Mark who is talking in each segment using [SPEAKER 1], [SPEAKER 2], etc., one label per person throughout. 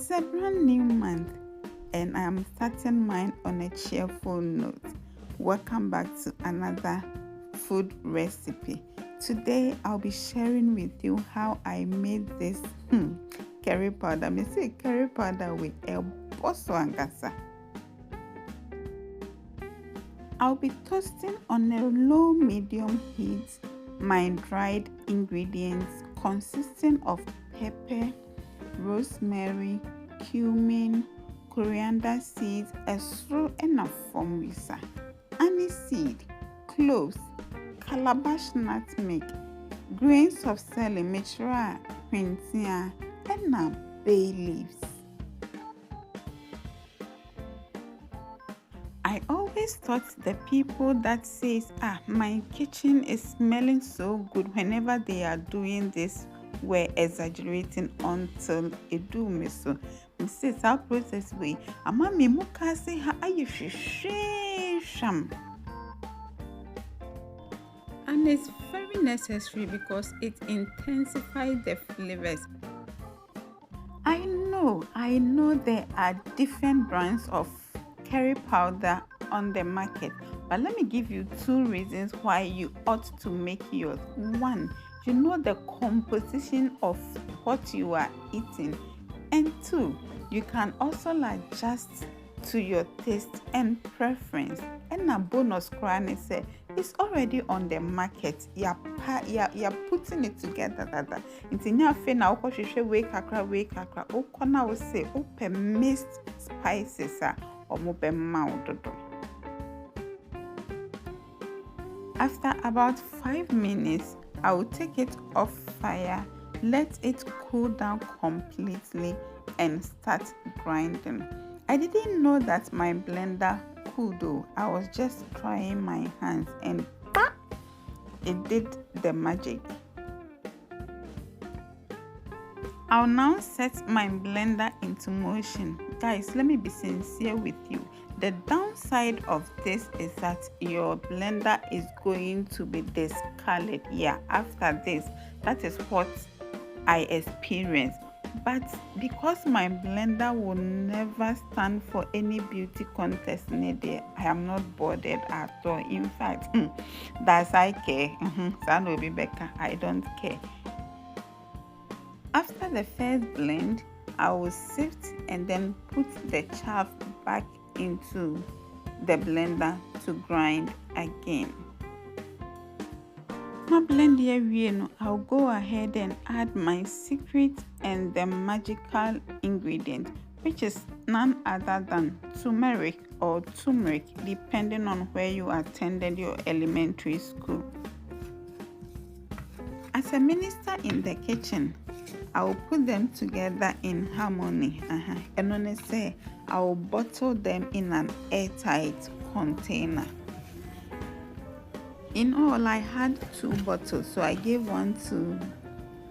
[SPEAKER 1] It's a brand new month and I am starting mine on a cheerful note. Welcome back to another food recipe. Today I'll be sharing with you how I made this curry powder. I say curry powder with a bosso angasa. I'll be toasting on a low medium heat my dried ingredients consisting of pepper, rosemary, cumin, coriander seeds, esro and afomrisa, aniseed, cloves, calabash nutmeg, grains of celery, mechra, quintia, and bay leaves. I always thought the people that says, my kitchen is smelling so good whenever they are doing this were exaggerating until it do me so. Mrs. Our process way. Ama me muka say ha sham. And it's very necessary because it intensifies the flavors. I know there are different brands of curry powder on the market, but let me give you two reasons why you ought to make yours. One, you know the composition of what you are eating, and two, you can also adjust to your taste and preference. And a bonus crown say it's already on the market. You're putting it together. It's in your face now. We kakra. Okona will say open mixed spices or mope mouth. After about 5 minutes, I will take it off fire, let it cool down completely, and start grinding. I didn't know that my blender could do. I was just trying my hands and it did the magic. I'll now set my blender into motion. Guys, let me be sincere with you. The downside of this is that your blender is going to be discolored. After this, that is what I experienced. But because my blender will never stand for any beauty contest, I am not bothered at all. In fact, that's I care. I don't care. After the first blend, I will sift and then put the chaff back into the blender to grind again. My blend here, I'll go ahead and add my secret and the magical ingredient, which is none other than turmeric or turmeric, depending on where you attended your elementary school. As a minister in the kitchen, I will put them together in harmony. And when I say, I will bottle them in an airtight container. In all, I had 2 bottles, so I gave one to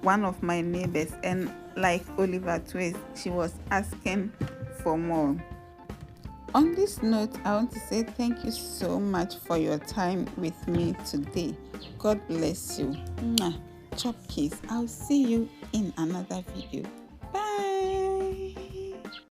[SPEAKER 1] one of my neighbors, and like Oliver Twist, she was asking for more. On this note, I want to say thank you so much for your time with me today. God bless you. Chop kiss. I'll see you in another video.